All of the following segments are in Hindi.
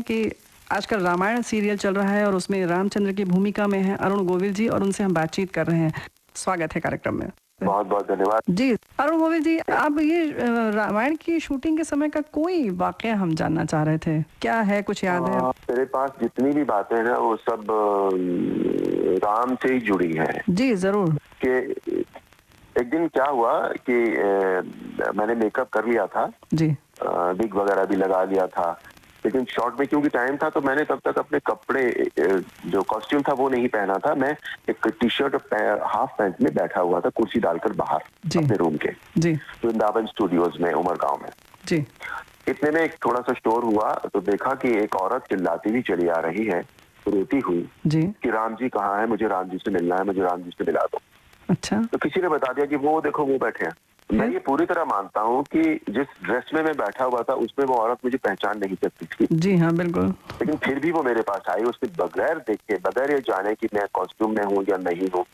कि आजकल रामायण सीरियल चल रहा है और उसमें रामचंद्र की भूमिका में है अरुण गोविल जी और उनसे हम बातचीत कर रहे हैं। स्वागत है कार्यक्रम में। बहुत बहुत धन्यवाद जी। अरुण गोविल जी, आप ये रामायण की शूटिंग के समय का कोई वाकया हम जानना चाह रहे थे, क्या है, कुछ याद है? मेरे पास जितनी भी बातें हैं वो सब राम से ही जुड़ी हैं। जी जरूर। कि एक दिन क्या हुआ कि मैंने मेकअप कर लिया था जी। विग वगैरह भी लगा लिया था, लेकिन शॉर्ट में क्योंकि टाइम था तो मैंने तब तक अपने कपड़े जो कॉस्ट्यूम था वो नहीं पहना था। मैं एक टी शर्ट और हाफ पैंट में बैठा हुआ था कुर्सी डालकर बाहर अपने रूम के जी वृंदावन स्टूडियोज में उमरगांव में। जी। इतने में एक थोड़ा सा स्टोर हुआ तो देखा कि एक औरत चिल्लाती हुई चली आ रही है, रोती हुई जी कि राम जी कहाँ है, मुझे राम जी से मिलना है, मुझे राम जी से मिला दो। अच्छा। तो किसी ने बता दिया कि वो देखो वो बैठे हैं। मैं ये पूरी तरह मानता हूँ कि जिस ड्रेस में मैं बैठा हुआ था उसमें वो औरत मुझे पहचान नहीं सकती थी। जी हाँ बिल्कुल। लेकिन फिर भी वो मेरे पास आई, उसने बगैर देखे, बगैर ये जाने कि मैं कॉस्ट्यूम में हूँ या नहीं हूँ,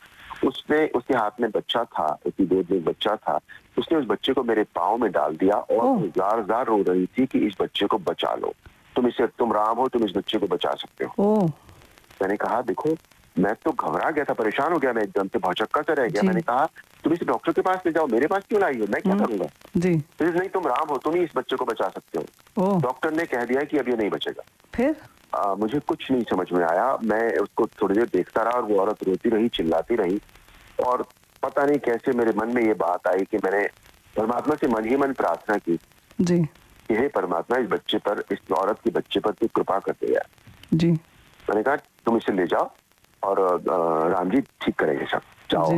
उसने, उसके हाथ में बच्चा था, उसकी गोद में बच्चा था, उसने उस बच्चे को मेरे पाँव में डाल दिया और जार जार रो रही थी कि इस बच्चे को बचा लो, तुम राम हो, तुम इस बच्चे को बचा सकते हो। मैंने कहा देखो, मैं तो घबरा गया था, परेशान हो गया, मैं एकदम से भौचक्का सा रह गया। मैंने कहा तुम इस डॉक्टर के पास ले जाओ, मेरे पास क्यों लाई हो, मैं क्या करूंगा? जी। नहीं, तुम राम हो, तुम ही इस बच्चे को बचा सकते हो। डॉक्टर ने कह दिया कि अब ये नहीं बचेगा। फिर मुझे कुछ नहीं समझ में आया। मैं उसको थोड़ी देर देखता रहा और वो औरत रोती रही, चिल्लाती रही, और पता नहीं कैसे मेरे मन में ये बात आई कि मैंने परमात्मा से मन ही मन प्रार्थना की जी कि हे परमात्मा, इस बच्चे पर, इस औरत के बच्चे पर तू कृपा कर दे यार। जी। मैंने कहा तुम इसे ले जाओ और राम जी ठीक करेंगे सब, जाओ।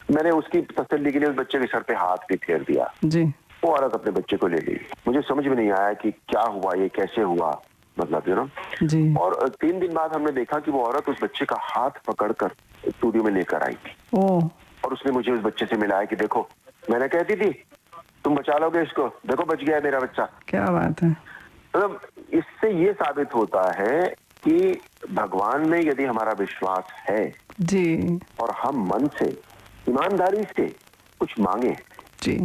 मैंने उसकी तसल्ली के लिए उस बच्चे के सर पे हाथ भी फेर दिया जी। वो औरत अपने बच्चे को ले गई। मुझे समझ में नहीं आया कि क्या हुआ, ये कैसे हुआ, मतलब यू नो जी। और 3 दिन बाद हमने देखा कि वो औरत उस बच्चे का हाथ पकड़कर स्टूडियो में लेकर आई थी और उसने मुझे उस बच्चे से मिलाया कि देखो, मैंने कहती थी तुम बचा लोगे इसको, देखो बच गया है मेरा बच्चा। क्या बात है। मतलब इससे ये साबित होता है कि भगवान में यदि हमारा विश्वास है जी और हम मन से ईमानदारी से कुछ मांगे जी,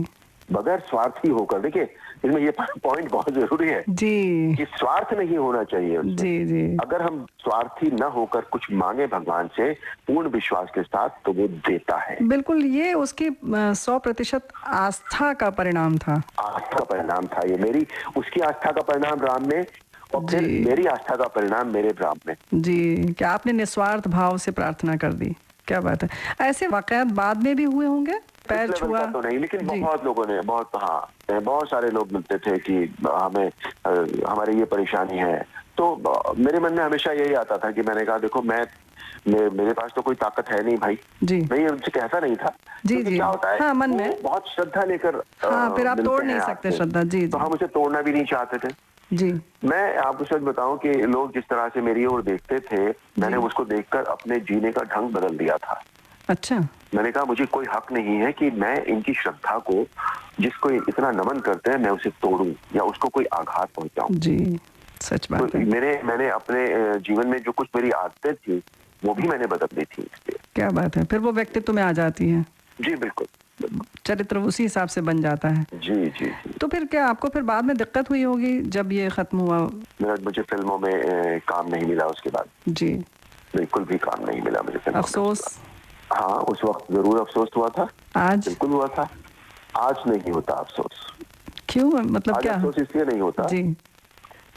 बगैर स्वार्थी होकर, देखिए इसमें ये पॉइंट बहुत जरूरी है जी कि स्वार्थ नहीं होना चाहिए उसमें। जी जी। अगर हम स्वार्थी न होकर कुछ मांगे भगवान से पूर्ण विश्वास के साथ तो वो देता है। बिल्कुल, ये उसकी 100% आस्था का परिणाम था। आस्था का परिणाम था ये, मेरी उसकी आस्था का परिणाम राम में और फिर मेरी आस्था का परिणाम मेरे राम में। जी, क्या आपने निस्वार्थ भाव से प्रार्थना कर दी, क्या बात है। ऐसे वाकयात बाद में भी हुए होंगे, पैर छुआ तो नहीं, लेकिन बहुत लोगों ने, बहुत सारे लोग मिलते थे कि हमें हमारी ये परेशानी है, तो मेरे मन में हमेशा यही आता था कि मैंने कहा देखो, मेरे पास तो कोई ताकत है नहीं भाई जी। मैं ये उनसे कहता नहीं था जी जी। क्या होता है, हाँ, मन में बहुत श्रद्धा लेकर फिर आप तोड़ नहीं सकते श्रद्धा। जी तो हम उसे तोड़ना भी नहीं चाहते थे जी। मैं आपको सच बताऊं कि लोग जिस तरह से मेरी ओर देखते थे, मैंने उसको देखकर अपने जीने का ढंग बदल दिया था। अच्छा। मैंने कहा मुझे कोई हक नहीं है कि मैं इनकी श्रद्धा को, जिसको इतना नमन करते हैं, मैं उसे तोड़ूं या उसको कोई आघात पहुंचाऊं। जी सच बात है। मैंने अपने जीवन में जो कुछ मेरी आदतें थी वो भी मैंने बदल दी थी। क्या बात है, फिर वो व्यक्तित्व में आ जाती है। जी बिल्कुल, चरित्र उसी हिसाब से बन जाता है। जी जी। तो फिर क्या आपको फिर बाद में दिक्कत हुई होगी जब ये खत्म हुआ? मुझे फिल्मों में काम नहीं मिला उसके बाद। जी बिल्कुल भी काम नहीं मिला मुझे फिल्मों में। अफसोस? हाँ, उस वक्त जरूर अफसोस हुआ था। आज बिल्कुल हुआ था। आज नहीं होता अफसोस। क्यों, मतलब क्या? अफसोस इसलिए नहीं होता जी।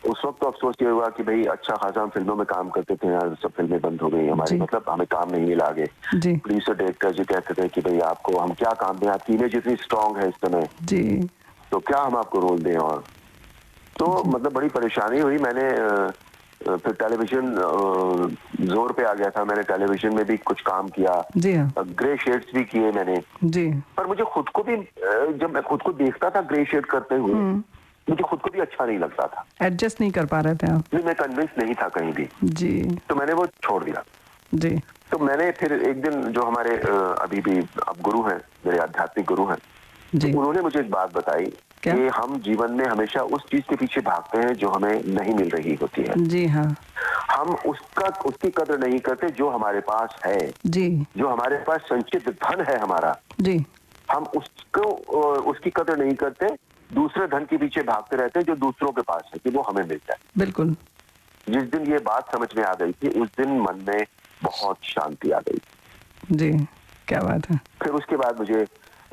उस वक्त तो अफसोस ये हुआ कि भाई अच्छा खासा हम फिल्मों में काम करते थे, यार सब फिल्में बंद हो गई हमारी, मतलब हमें काम नहीं मिला आगे। प्रोड्यूसर डायरेक्टर जी कहते थे कि भाई आपको हम क्या काम दें, आपकी इमेज इतनी स्ट्रांग है इस समय जी, तो क्या हम आपको रोल दें। और तो मतलब बड़ी परेशानी हुई। मैंने फिर टेलीविजन जोर पे आ गया था, मैंने टेलीविजन में भी कुछ काम किया। जी हाँ। ग्रे शेड्स भी किए मैंने जी। पर मुझे खुद को भी, जब मैं खुद को देखता था ग्रे शेड करते हुए, मुझे खुद को भी अच्छा नहीं लगता था। एडजस्ट नहीं कर पा रहे थे आप? मैं कन्विंस नहीं था कहीं भी जी। तो मैंने वो छोड़ दिया जी। तो मैंने फिर एक दिन, जो हमारे अभी भी अब गुरु हैं, मेरे आध्यात्मिक गुरु हैं, तो उन्होंने मुझे एक बात बताई कि हम जीवन में हमेशा उस चीज के पीछे भागते हैं जो हमें नहीं मिल रही होती है। जी हाँ। हम उसकी कदर नहीं करते जो हमारे पास है। जी। जो हमारे पास संचित धन है हमारा, जी, हम उसकी कदर नहीं करते, दूसरे धन के पीछे भागते रहते हैं जो दूसरों के पास है कि वो हमें मिलता है। बिल्कुल। जिस दिन ये बात समझ में आ गई थी उस दिन मन में बहुत शांति आ गई। जी, क्या बात है। फिर उसके बाद मुझे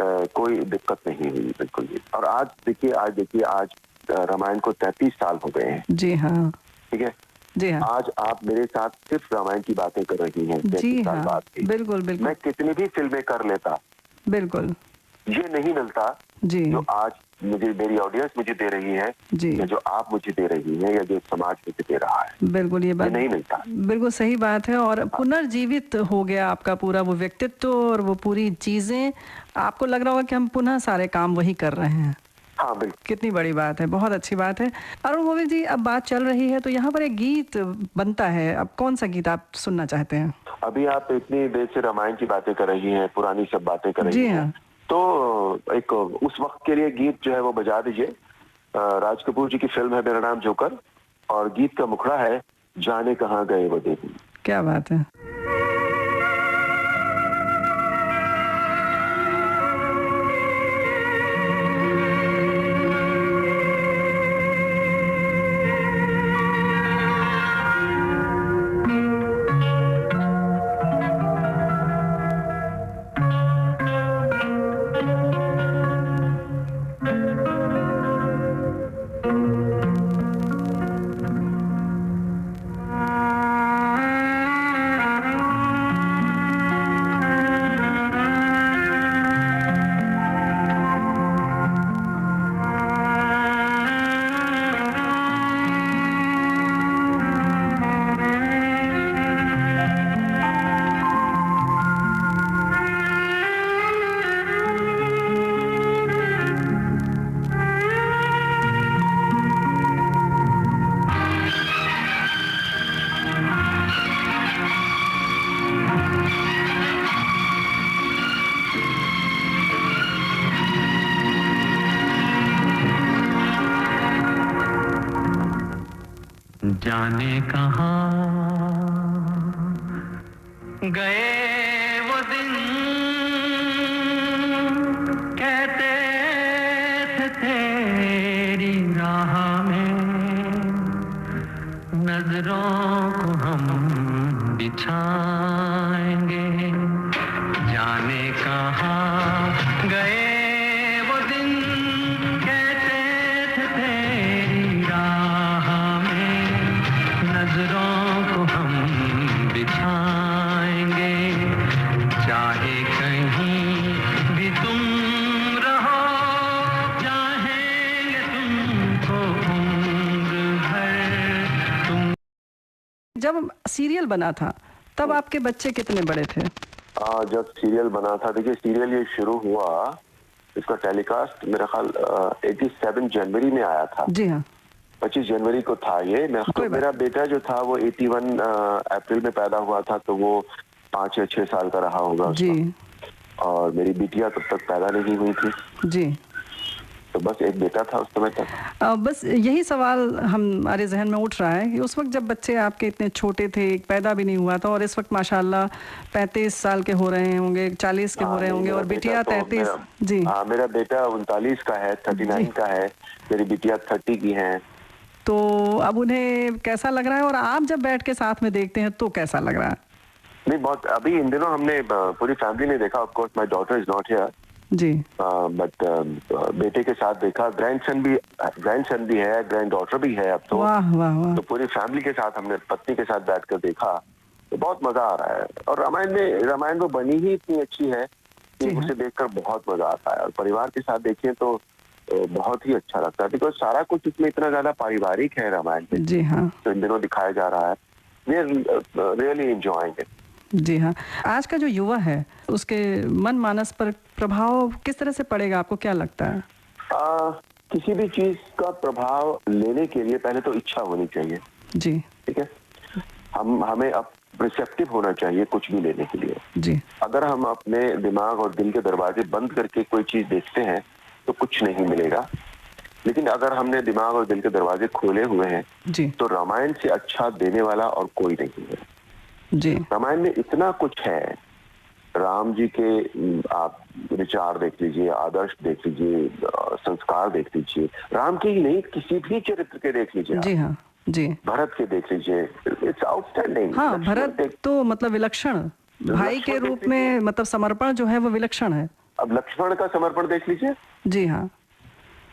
कोई दिक्कत नहीं हुई बिल्कुल भी। और आज देखिए आज रामायण को 33 साल हो गए हैं। जी हाँ। ठीक है। जी हाँ। आज आप मेरे साथ सिर्फ रामायण की बातें कर रही हैं। जी 33 साल हाँ, बाद भी। बिल्कुल बिल्कुल। मैं कितनी भी फिल्में कर लेता, बिल्कुल। ये नहीं मिलता जी। जो आज मेरी ऑडियंस मुझे दे रही है, जी। या जो आप मुझे दे रही हैं, या जो समाज मुझे दे रहा है। बिल्कुल, ये बात नहीं मिलता। बिल्कुल सही बात है। और पुनर्जीवित हो गया आपका पूरा वो व्यक्तित्व और वो पूरी चीजें। आपको लग रहा होगा कि हम पुनः सारे काम वही कर रहे हैं। हाँ बिल्कुल। कितनी बड़ी बात है, बहुत अच्छी बात है। अरुण गोविल जी, अब बात चल रही है तो यहाँ पर एक गीत बनता है। अब कौन सा गीत आप सुनना चाहते हैं? अभी आप इतनी देर से रामायण की बातें कर रही हैं, पुरानी सब बातें कर रही जी हैं। हाँ। तो एक उस वक्त के लिए गीत जो है वो बजा दीजिए। राज कपूर जी की फिल्म है मेरा नाम जोकर, और गीत का मुखड़ा है जाने कहाँ गए वो देवी। क्या बात है। जाने कहाँ गए वो दिन, कहते थे तेरी राह में नजरों को हम बिछाएंगे। जाने कहाँ गए वो दिन, कहते थे तेरी राह में नजरों को हम बिछाएंगे। चाहे कहीं भी तुम रहो, चाहेंगे तुमको उम्र भर तुम। जब सीरियल बना था तब आपके बच्चे कितने बड़े थे? जब सीरियल बना था, देखिए सीरियल ये शुरू हुआ, इसका टेलीकास्ट मेरा ख्याल 87 जनवरी में आया था। जी हाँ। 25 जनवरी को था ये। मेरा बेटा जो था वो 81 अप्रैल में पैदा हुआ था, तो वो 5 या 6 साल का रहा होगा जी। और मेरी बिटिया तब तक पैदा नहीं हुई थी। जी। तो बस एक बेटा था उस समय तक। बस यही सवाल हमारे जहन में उठ रहा है कि उस वक्त जब बच्चे आपके इतने छोटे थे, एक पैदा भी नहीं हुआ था, और इस वक्त माशाल्लाह 35 साल के हो रहे होंगे, 40 के हो रहे होंगे, और बिटिया 33। जी हाँ, मेरा बेटा 39 का है, 39 का है, मेरी बिटिया 30 की है। तो अब उन्हें कैसा लग रहा है, और आप जब बैठ के साथ में देखते हैं तो कैसा लग रहा है? नहीं, बहुत अभी इन दिनों हमने पूरी फैमिली ने देखा। Of course my daughter is not here जी। बट बेटे के साथ देखा। ग्रैंडसन भी है, ग्रैंड डॉटर भी है अब तो। वाह वाह वाह। तो पूरी फैमिली के साथ हमने पत्नी के साथ बैठकर देखा, तो बहुत मजा आ रहा है। और रामायण में बनी ही इतनी अच्छी है कि उसे देखकर बहुत मजा आता है। और परिवार के साथ देखें तो बहुत ही अच्छा लगता है, बिकॉज सारा कुछ इसमें इतना ज्यादा पारिवारिक है रामायण में। जी हाँ। तो इन दिनों दिखाया जा रहा है। We are really enjoying it. जी हाँ। आज का जो युवा है उसके मन मानस पर प्रभाव किस तरह से पड़ेगा, आपको क्या लगता है? किसी भी चीज का प्रभाव लेने के लिए पहले तो इच्छा होनी चाहिए। जी। ठीक है। हमें अब रिसेप्टिव होना चाहिए कुछ भी लेने के लिए। जी। अगर हम अपने दिमाग और दिल के दरवाजे बंद करके कोई चीज देखते हैं तो कुछ नहीं मिलेगा। लेकिन अगर हमने दिमाग और दिल के दरवाजे खोले हुए हैं जी। तो रामायण से अच्छा देने वाला और कोई नहीं है। जी। रामायण में इतना कुछ है। राम जी के आप विचार देख लीजिए, आदर्श देख लीजिए, संस्कार देख लीजिए। राम के ही नहीं, किसी भी चरित्र के देख लीजिए। जी हाँ। जी भरत के देख लीजिए, इट्स आउटस्टैंडिंग। हाँ, भरत तो मतलब विलक्षण भाई के रूप में, मतलब समर्पण जो है वो विलक्षण है। अब लक्ष्मण का समर्पण देख लीजिए। जी हाँ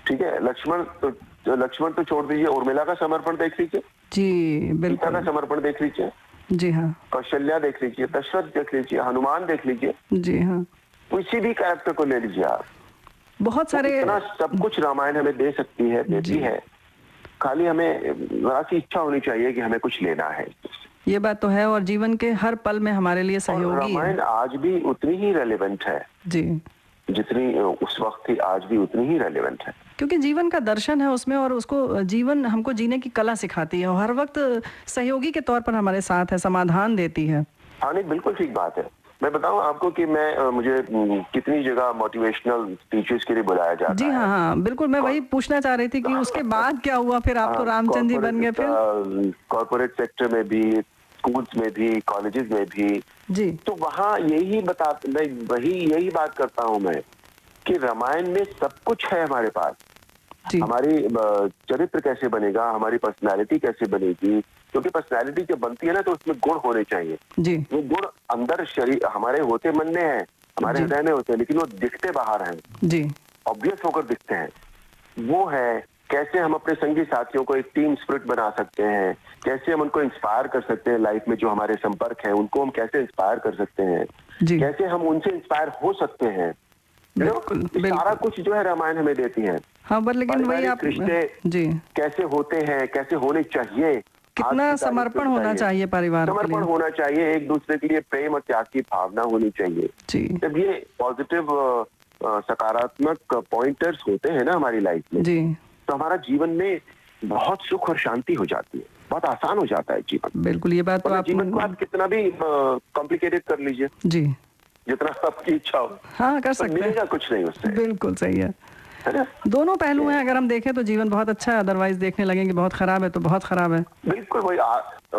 ठीक है, लक्ष्मण तो छोड़ दीजिए, उर्मिला का समर्पण देख लीजिए, जी सीता बिल्कुल। का समर्पण देख लीजिए, जी हाँ कौशल्या देख लीजिए, दशरथ देख लीजिए, हनुमान देख लीजिए, जी हाँ, किसी भी कैरेक्टर को ले लीजिए आप, बहुत सारे। इतना सब कुछ रामायण हमें दे सकती है, देती जी। है। खाली हमें जरा सी इच्छा होनी चाहिए कि हमें कुछ लेना है। ये बात तो है, और जीवन के हर पल में हमारे लिए और सहयोगी है। रामायण आज भी उतनी ही रेलेवेंट है जी, जितनी उस वक्त थी, आज भी उतनी ही रेलेवेंट है। क्योंकि जीवन का दर्शन है उसमें, और उसको जीवन हमको जीने की कला सिखाती है, और हर वक्त सहयोगी के तौर पर हमारे साथ है, समाधान देती है। हाँ नहीं, बिल्कुल ठीक बात है। मैं बताऊं आपको कि मुझे कितनी जगह मोटिवेशनल स्पीचेस के लिए बुलाया जाता जी है। हाँ हाँ बिल्कुल, मैं वही पूछना चाह रही थी कि उसके बाद क्या हुआ फिर? आप तो रामचंद्र जी बन गए फिर। कॉर्पोरेट सेक्टर में भी, स्कूल्स में भी, कॉलेजेस में भी। जी तो वहाँ यही यही बात करता हूँ मैं कि रामायण में सब कुछ है हमारे पास। जी हमारी चरित्र कैसे बनेगा, हमारी पर्सनालिटी कैसे बनेगी, क्योंकि पर्सनालिटी जब बनती है ना तो उसमें गुण होने चाहिए। जी वो गुण अंदर शरीर हमारे होते मन में है, हमारे जी। हृदय में होते हैं, लेकिन वो दिखते बाहर हैं, जी ऑब्वियस होकर दिखते हैं। वो है कैसे हम अपने संगी साथियों को एक टीम स्पिरिट बना सकते हैं, कैसे हम उनको इंस्पायर कर सकते हैं, लाइफ में जो हमारे संपर्क है उनको हम कैसे इंस्पायर कर सकते हैं, जी कैसे हम उनसे इंस्पायर हो सकते हैं। बिल्कुल, ये बिल्कुल। सारा कुछ जो है रामायण हमें देती है। हाँ, पर लेकिन वही पारिवारिक आप। रिश्ते जी, कैसे होते हैं, कैसे होने चाहिए, कितना आज की तारीख समर्पण में होना बताइए। चाहिए परिवार के समर्पण लिए। होना चाहिए, एक दूसरे के लिए प्रेम और त्याग की भावना होनी चाहिए। जी जब ये पॉजिटिव सकारात्मक पॉइंटर्स होते हैं ना हमारी लाइफ में, जी तो हमारा जीवन में बहुत सुख और शांति हो जाती है, बहुत आसान हो जाता है जीवन। बिल्कुल, ये बात तो वरना आप। जीवन को आप कितना भी कॉम्प्लिकेटेड कर लीजिए, जी जितना आपकी इच्छा हो, हाँ, कर तो सकते मिलेगा हैं। कुछ नहीं उससे, बिल्कुल सही है। है ना? दोनों पहलू हैं, अगर हम देखें तो जीवन बहुत अच्छा है, अदरवाइज देखने लगेंगे बहुत खराब है तो बहुत खराब है। बिल्कुल वही,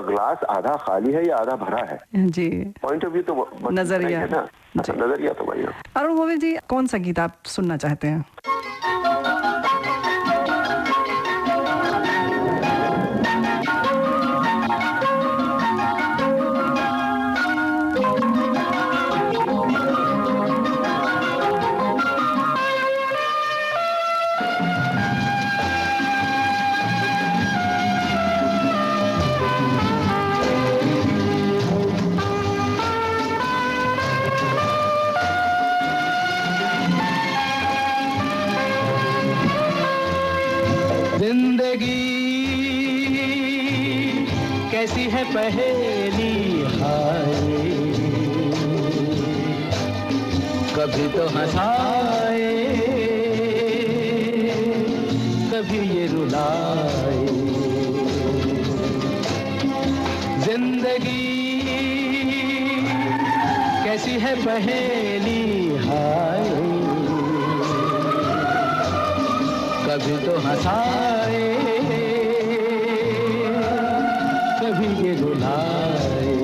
ग्लास आधा खाली है या आधा भरा है, जी, पॉइंट ऑफ व्यू तो नजरिया। है ना। जी। नजरिया तो वही है। अरुण गोविल जी, कौन सा गीत आप सुनना चाहते हैं? जिंदगी कैसी है पहेली हाय, कभी तो हंसाए कभी ये रुलाए। जिंदगी कैसी है पहेली हाय, कभी तो हंसाए कभी ये रुलाए।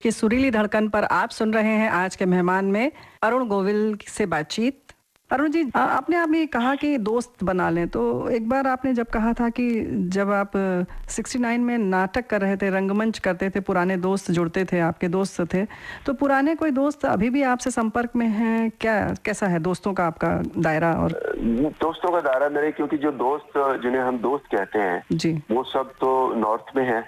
कि सुरीली धड़कन पर आप सुन रहे हैं आज के मेहमान में अरुण गोविल से बातचीत। अरुण जी, आपने अभी कहा कि दोस्त बना लें, तो एक बार आपने जब कहा था कि जब आप 69 में नाटक कर रहे थे, रंगमंच करते थे, पुराने दोस्त जुड़ते थे, आपके दोस्त थे, तो पुराने कोई दोस्त अभी भी आपसे संपर्क में हैं क्या? कैसा है दोस्तों का आपका दायरा? और दोस्तों का दायरा मेरे, क्योंकि जो दोस्त जिन्हें हम दोस्त कहते हैं जी वो सब तो नॉर्थ में है,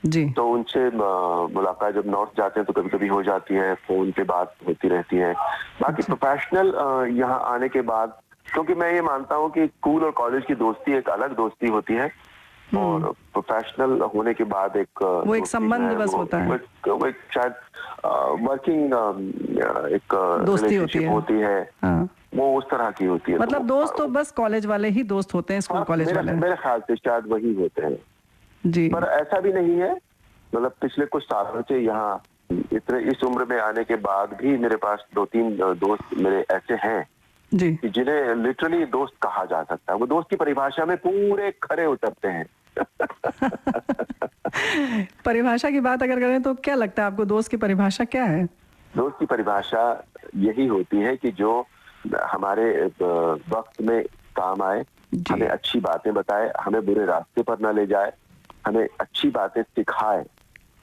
जी तो उनसे मुलाकात जब नॉर्थ जाते हैं तो कभी कभी हो जाती है, फोन पे बात होती रहती है। बाकी प्रोफेशनल यहाँ आने के बाद, क्योंकि मैं ये मानता हूँ कि स्कूल और कॉलेज की दोस्ती एक अलग दोस्ती होती है, और प्रोफेशनल होने के बाद एक वो एक संबंध बस होता है, वो एक शायद वर्किंग एक दोस्ती होती रिलेशनशिप है। होती है, हाँ, वो उस तरह की होती है। मतलब दोस्त तो बस कॉलेज वाले ही दोस्त होते हैं, स्कूल कॉलेज वाले। मेरे ख्याल से शायद वही होते हैं, जी पर ऐसा भी नहीं है। मतलब पिछले कुछ सालों से यहाँ इस उम्र में आने के बाद भी मेरे पास 2-3 दोस्त मेरे ऐसे हैं जी कि जिन्हें लिटरली दोस्त कहा जा सकता है। वो दोस्त की परिभाषा में पूरे खरे उतरते हैं। परिभाषा की बात अगर करें तो क्या लगता है आपको, दोस्त की परिभाषा क्या है? दोस्त की परिभाषा यही होती है कि जो हमारे वक्त में काम आए, जी। हमें अच्छी बातें बताए, हमें बुरे रास्ते पर न ले जाए, हमें अच्छी बातें सिखाए,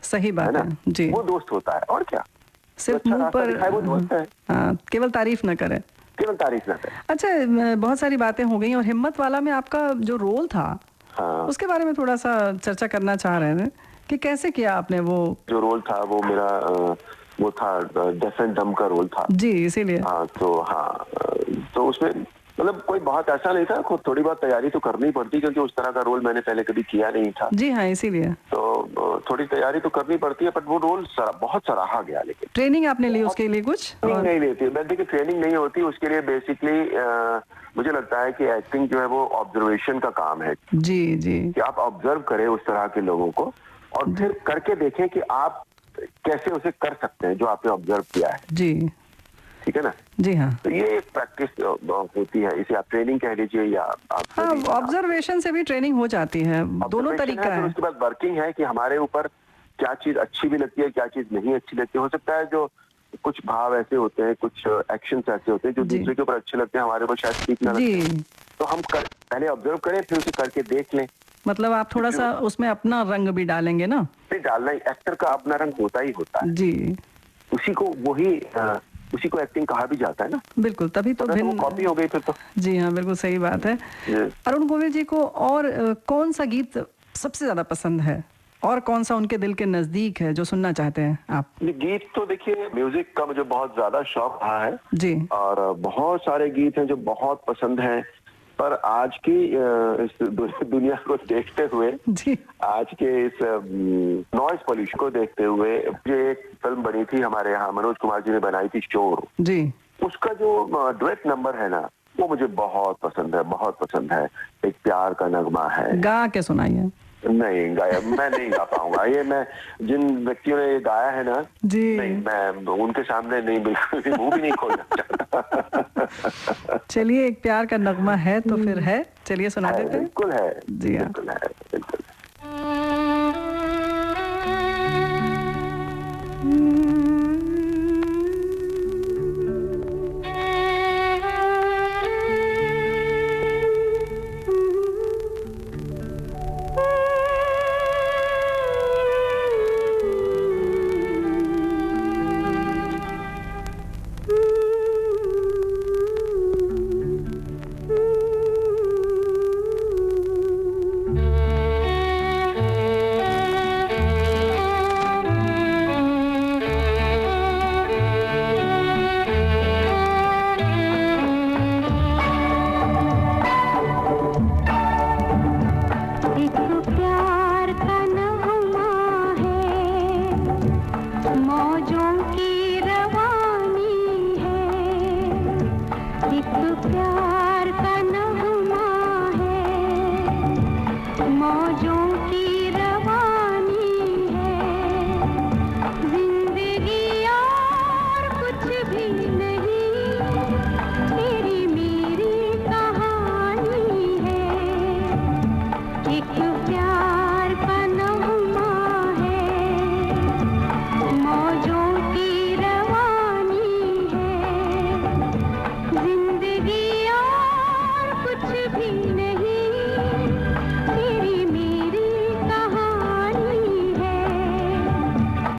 सही है बात ना? है। जी। वो दोस्त होता है, और क्या? जो सिर्फ अच्छा मुँह रास्ता पर दिखाए वो दोस्त है, हाँ, केवल तारीफ ना करें। केवल तारीफ ना करे। अच्छा बहुत सारी बातें हो गई और हिम्मत वाला में आपका जो रोल था हाँ, उसके बारे में थोड़ा सा चर्चा करना चाह रहे थे कि कैसे किया आपने वो। जो रोल था वो मेरा वो था डेफ एंड डम का रोल था। जी इसीलिए। हाँ तो उसमें मतलब कोई बहुत ऐसा नहीं था, खुद थोड़ी बहुत तैयारी तो करनी पड़ती, क्योंकि उस तरह का रोल मैंने पहले कभी किया नहीं था। जी हाँ इसीलिए। तो थोड़ी तैयारी तो करनी पड़ती है, बट वो रोल बहुत सराहा गया। लेकिन ट्रेनिंग आपने ली उसके लिए कुछ? ट्रेनिंग नहीं लेती, मैं देखिए ट्रेनिंग नहीं होती उसके लिए। बेसिकली मुझे लगता है कि एक्टिंग जो है वो ऑब्जर्वेशन का काम है, जी जी कि आप ऑब्जर्व करें उस तरह के लोगों को और फिर करके देखें कि आप कैसे उसे कर सकते हैं जो आपने ऑब्जर्व किया है। जी ठीक है ना? जी हाँ। तो ये एक प्रैक्टिस होती है, इसे आप ट्रेनिंग कह लीजिए या आप हाँ ऑब्जर्वेशन से भी ट्रेनिंग हो जाती है, दोनों observation तरीका है। फिर है। उसके बाद वर्किंग है कि हमारे ऊपर क्या चीज अच्छी भी लगती है, क्या चीज नहीं अच्छी लगती है। हो सकता है जो कुछ भाव ऐसे होते हैं, कुछ एक्शंस ऐसे होते हैं जो जी। दूसरे के ऊपर अच्छे लगते हैं, हमारे ऊपर शायद ठीक ना लगते हैं। जी तो हम पहले ऑब्जर्व करें, फिर उसे करके देख लें। मतलब आप थोड़ा सा उसमें अपना रंग भी डालेंगे ना? फिर डालना ही, एक्टर का अपना रंग होता ही होता है। जी उसी को एक्टिंग कहा भी जाता है ना। बिल्कुल, तभी तो वो भिन्न। कॉपी हो गई फिर तो। जी हाँ बिल्कुल सही बात है। जी। अरुण गोविल जी को और कौन सा गीत सबसे ज्यादा पसंद है और कौन सा उनके दिल के नजदीक है जो सुनना चाहते हैं आप? ये गीत तो देखिए, म्यूजिक का मुझे बहुत ज्यादा शौक रहा है जी और बहुत सारे गीत हैं जो बहुत पसंद हैं। पर आज की इस दुनिया को देखते हुए, जी आज के इस नॉइज पोल्यूशन को देखते हुए, ये एक फिल्म बनी थी हमारे यहाँ, मनोज कुमार जी ने बनाई थी, शोर। जी उसका जो डुएट नंबर है ना, वो मुझे बहुत पसंद है, बहुत पसंद है। एक प्यार का नगमा है। गा के सुनाइए। नहीं गाया, मैं नहीं गा पाऊंगा। ये मैं जिन व्यक्तियों ने ये गाया है ना, जी नहीं, मैं उनके सामने नहीं, बिल्कुल भी मुंह भी नहीं खोलना चाहता। चलिए एक प्यार का नगमा है तो फिर है, चलिए सुना देते हैं। बिल्कुल है, जी हाँ। बिल्कुल है, बिल्कुल।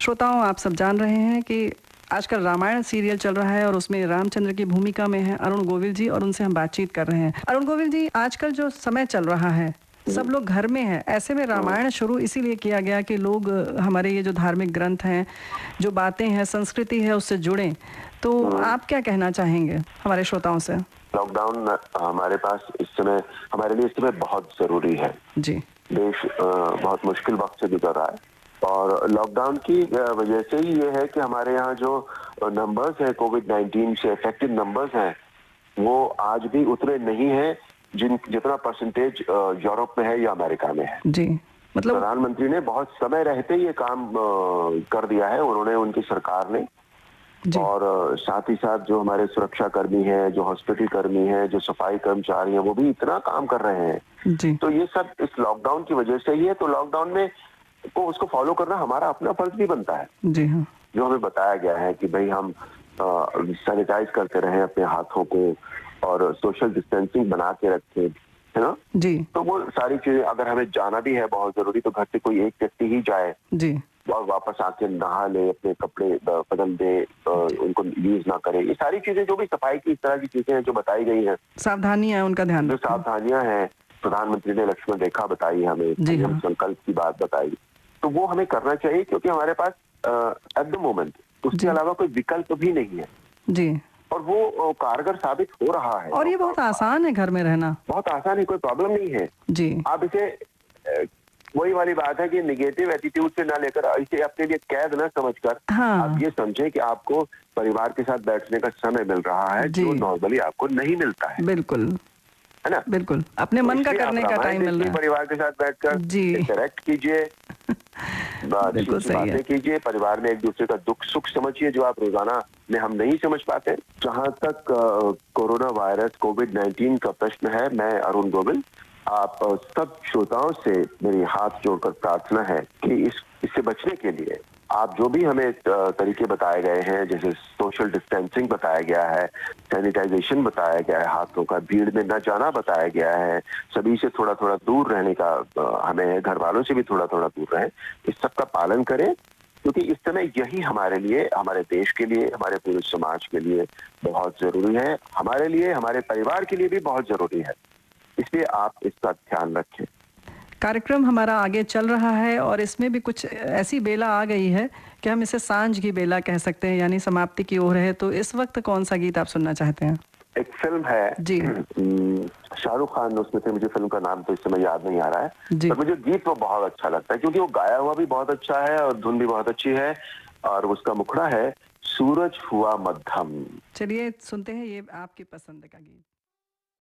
श्रोताओं आप सब जान रहे हैं कि आजकल रामायण सीरियल चल रहा है और उसमें रामचंद्र की भूमिका में है अरुण गोविल जी और उनसे हम बातचीत कर रहे हैं। अरुण गोविल जी, आजकल जो समय चल रहा है सब लोग घर में हैं, ऐसे में रामायण शुरू इसीलिए किया गया कि लोग हमारे ये जो धार्मिक ग्रंथ हैं, जो बातें हैं, संस्कृति है, उससे जुड़ें। तो आप क्या कहना चाहेंगे हमारे श्रोताओं से? लॉकडाउन हमारे पास इस समय, हमारे लिए इस समय बहुत जरूरी है। जी देश बहुत मुश्किल वक्त से गुजर रहा है और लॉकडाउन की वजह से ही ये है कि हमारे यहाँ जो नंबर्स हैं कोविड-19 से इफेक्टिव नंबर्स हैं, वो आज भी उतने नहीं हैं जितना परसेंटेज यूरोप में है या अमेरिका में है। जी मतलब प्रधानमंत्री ने बहुत समय रहते ही ये काम कर दिया है, उन्होंने, उनकी सरकार ने। और साथ ही साथ जो हमारे सुरक्षा कर्मी हैं, जो हॉस्पिटल कर्मी हैं, जो सफाई कर्मचारी हैं, वो भी इतना काम कर रहे हैं। जी तो ये सब इस लॉकडाउन की वजह से ही है। तो लॉकडाउन में को उसको फॉलो करना हमारा अपना फर्ज भी बनता है। जी हाँ, जो हमें बताया गया है कि भाई हम सैनिटाइज करते रहें अपने हाथों को और सोशल डिस्टेंसिंग बना के रखें, है ना। जी तो वो सारी चीजें, अगर हमें जाना भी है बहुत जरूरी, तो घर से कोई एक व्यक्ति ही जाए जी और वापस आके नहा ले, अपने कपड़े बदल दे, उनको यूज ना करे। ये सारी चीजें जो भी सफाई की इस तरह की चीजें हैं जो बताई गई हैं, सावधानियां उनका ध्यान जो रखें। सावधानियां हैं, प्रधानमंत्री ने लक्ष्मण रेखा बताई हमें, जी हम हाँ। संकल्प की बात बताई, तो वो हमें करना चाहिए, क्योंकि हमारे पास एट द मोमेंट जी उसके अलावा कोई विकल्प भी नहीं है, जी। और वो कारगर साबित हो रहा है। और ये बहुत आसान है घर में रहना। बहुत आसान है, कोई प्रॉब्लम नहीं है। जी आप इसे वही वाली बात है कि निगेटिव एटीट्यूड से ना लेकर इसे अपने लिए कैद ना समझकर हाँ आप ये समझें कि आपको परिवार के साथ बैठने का समय मिल रहा है, जी। जो नॉर्मली आपको नहीं मिलता बिल्कुल है ना। बिल्कुल, अपने तो मन का इसलिए आप करने का रामायण टाइम मिल देखिए, रहा है। परिवार के साथ बैठकर जी इंटरेक्ट कीजिए, अच्छी बिल्कुल अच्छी सही है। बातें कीजिए, परिवार में एक दूसरे का दुख सुख समझिए, जो आप रोजाना में हम नहीं समझ पाते। जहां तक कोरोना वायरस कोविड-19 का प्रश्न है, मैं अरुण गोविल, आप सब श्रोताओं से मेरी हाथ जोड़कर प्रार्थना है कि इससे बचने के लिए आप जो भी हमें तरीके बताए गए हैं, जैसे सोशल डिस्टेंसिंग बताया गया है, सैनिटाइजेशन बताया गया है, हाथों का भीड़ में न जाना बताया गया है, सभी से थोड़ा थोड़ा दूर रहने का हमें घर वालों से भी थोड़ा थोड़ा दूर रहें, इस सब का पालन करें, क्योंकि इस समय यही हमारे लिए, हमारे देश के लिए, हमारे पूरे समाज के लिए बहुत जरूरी है, हमारे लिए, हमारे परिवार के लिए भी बहुत जरूरी है। इसलिए आप इसका ध्यान रखें। कार्यक्रम हमारा आगे चल रहा है और इसमें भी कुछ ऐसी बेला आ गई है कि हम इसे सांझ की बेला कह सकते हैं, यानी समाप्ति की ओर है। तो इस वक्त कौन सा गीत आप सुनना चाहते हैं? एक फिल्म है जी शाहरुख खान उसमें थे, मुझे फिल्म का नाम तो इस समय याद नहीं आ रहा है, जी पर मुझे गीत वो बहुत अच्छा लगता है, क्योंकि वो गाया हुआ भी बहुत अच्छा है और धुन भी बहुत अच्छी है, और उसका मुखड़ा है सूरज हुआ मध्यम। चलिए सुनते हैं ये आपकी पसंद का गीत।